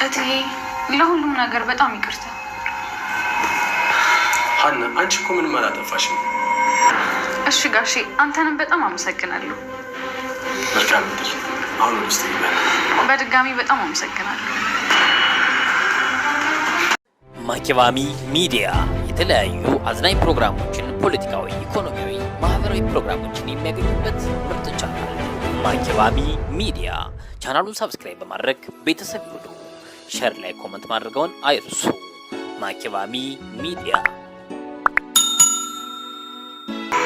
እትዬ ለሁሉም ነገር በጣም ይቅርታ። ሀና አንቺ እኮ ምንም አላጠፋሽም። እሺ ጋሼ አንተንም በጣም አመሰግናለሁ። መልካም እድል። አሁን ውስጥ በድጋሚ በጣም አመሰግናለሁ። ማኪባሚ ሚዲያ የተለያዩ አዝናኝ ፕሮግራሞችን፣ ፖለቲካዊ፣ ኢኮኖሚያዊ፣ ማህበራዊ ፕሮግራሞችን የሚያገኙበት ምርጥ ቻናል ማኪባሚ ሚዲያ። ቻናሉን ሰብስክራይብ በማድረግ ቤተሰብ ይሁኑ። ሼር ላይ ኮሜንት ማድረጋውን አይርሱ። ማኪባሚ ሚዲያ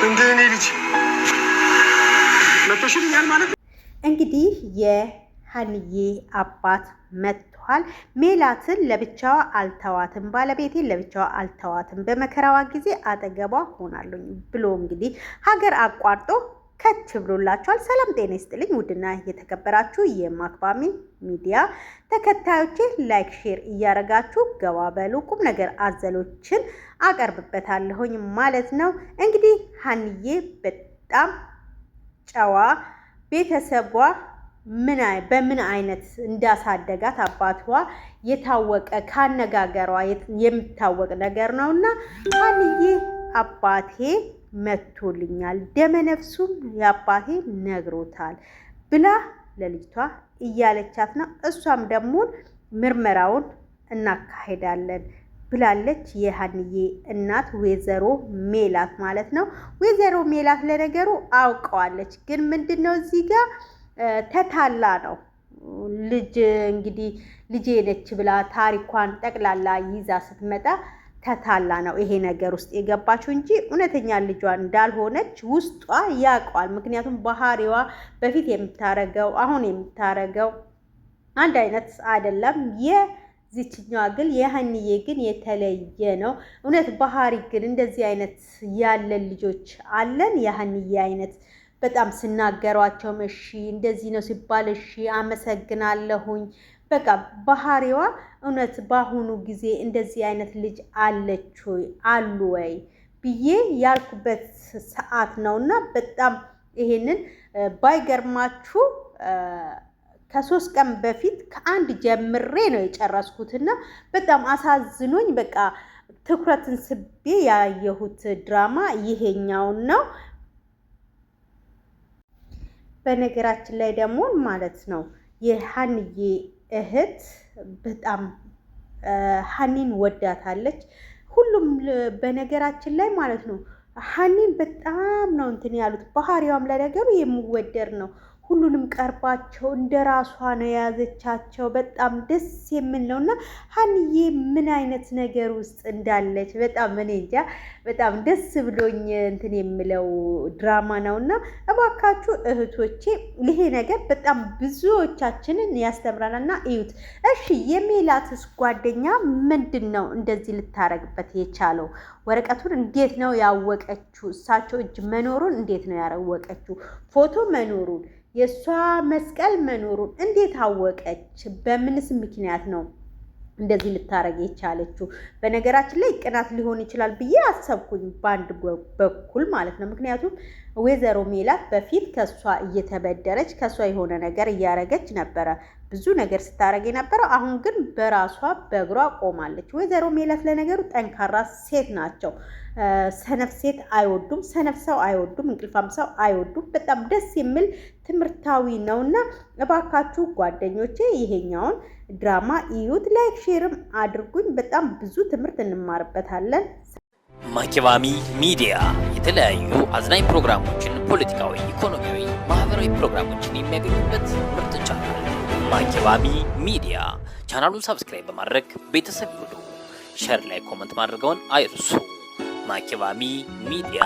እንደኔ ልጅ መጥቶሽልኛል ማለት እንግዲህ የሀንዬ አባት መጥቷል። ሜላትን ለብቻዋ አልተዋትም፣ ባለቤቴን ለብቻዋ አልተዋትም፣ በመከራዋ ጊዜ አጠገቧ ሆናለሁ ብሎ እንግዲህ ሀገር አቋርጦ ከች ብሎላችኋል። ሰላም ጤና ይስጥልኝ ውድና የተከበራችሁ የማኪባሚ ሚዲያ ተከታዮቼ ላይክ ሼር እያረጋችሁ ገባ በሉ። ቁም ነገር አዘሎችን አቀርብበታለሁኝ ማለት ነው። እንግዲህ ሀንዬ በጣም ጨዋ፣ ቤተሰቧ በምን አይነት እንዳሳደጋት አባቷ የታወቀ ካነጋገሯ የሚታወቅ ነገር ነውና ሀንዬ አባቴ መቶልኛል፣ ደመነፍሱም የአባቴ ነግሮታል ብላ ለልጅቷ እያለቻት ነው። እሷም ደግሞ ምርመራውን እናካሄዳለን ብላለች። የሀንዬ እናት ወይዘሮ ሜላት ማለት ነው። ወይዘሮ ሜላት ለነገሩ አውቀዋለች፣ ግን ምንድነው እዚህ ጋር ተታላ ነው። ልጅ እንግዲህ ልጄ ነች ብላ ታሪኳን ጠቅላላ ይዛ ስትመጣ ተታላ ነው ይሄ ነገር ውስጥ የገባችው እንጂ እውነተኛ ልጇ እንዳልሆነች ውስጧ ያውቀዋል። ምክንያቱም ባህሪዋ በፊት የምታረገው አሁን የምታረገው አንድ አይነት አይደለም። የዚችኛዋ ግን የሀንዬ ግን የተለየ ነው። እውነት ባህሪ ግን እንደዚህ አይነት ያለን ልጆች አለን። የሀንዬ አይነት በጣም ስናገሯቸው እሺ እንደዚህ ነው ሲባል እሺ አመሰግናለሁኝ በቃ ባህሪዋ እውነት በአሁኑ ጊዜ እንደዚህ አይነት ልጅ አለች ወይ አሉ ወይ ብዬ ያልኩበት ሰዓት ነውና በጣም ይሄንን ባይገርማችሁ ከ3 ቀን በፊት ከአንድ ጀምሬ ነው የጨረስኩትና በጣም አሳዝኖኝ በቃ ትኩረትን ስቤ ያየሁት ድራማ ይሄኛውን ነው። በነገራችን ላይ ደግሞ ማለት ነው የሀንዬ እህት በጣም ሀኒን ወዳታለች። ሁሉም በነገራችን ላይ ማለት ነው ሀኒን በጣም ነው እንትን ያሉት። ባህሪዋም ለነገሩ የሚወደድ ነው። ሁሉንም ቀርባቸው እንደራሷ ነው የያዘቻቸው። በጣም ደስ የሚል ነውና ሀንዬ ምን አይነት ነገር ውስጥ እንዳለች በጣም እኔ እንጃ። በጣም ደስ ብሎኝ እንትን የሚለው ድራማ ነውና እባካችሁ እህቶቼ ይሄ ነገር በጣም ብዙዎቻችንን ያስተምረናልና እዩት። እሺ የሜላትስ ጓደኛ ምንድን ነው እንደዚህ ልታረግበት የቻለው? ወረቀቱን እንዴት ነው ያወቀችው? እሳቸው እጅ መኖሩን እንዴት ነው ያወቀችው? ፎቶ መኖሩን የእሷ መስቀል መኖሩን እንዴት አወቀች? በምንስ ምክንያት ነው እንደዚህ ልታረግ የቻለችው? በነገራችን ላይ ቅናት ሊሆን ይችላል ብዬ አሰብኩኝ በአንድ በኩል ማለት ነው። ምክንያቱም ወይዘሮ ሜላት በፊት ከሷ እየተበደረች ከሷ የሆነ ነገር እያረገች ነበረ፣ ብዙ ነገር ስታረግ የነበረው። አሁን ግን በራሷ በእግሯ ቆማለች። ወይዘሮ ሜላት ለነገሩ ጠንካራ ሴት ናቸው። ሰነፍ ሴት አይወዱም፣ ሰነፍ ሰው አይወዱም፣ እንቅልፋም ሰው አይወዱም። በጣም ደስ የሚል ትምህርታዊ ነውና እባካችሁ ጓደኞቼ ይሄኛውን ድራማ እዩት፣ ላይክ ሼርም አድርጉኝ። በጣም ብዙ ትምህርት እንማርበታለን። ማኪባሚ ሚዲያ የተለያዩ አዝናኝ ፕሮግራሞችን፣ ፖለቲካዊ፣ ኢኮኖሚያዊ፣ ማህበራዊ ፕሮግራሞችን የሚያገኙበት ምርጥ ቻናል ማኪባሚ ሚዲያ። ቻናሉን ሰብስክራይብ በማድረግ ቤተሰብ ይሁኑ። ሼር ላይ ኮሜንት ማድረጋውን አይርሱ። ማኪባሚ ሚዲያ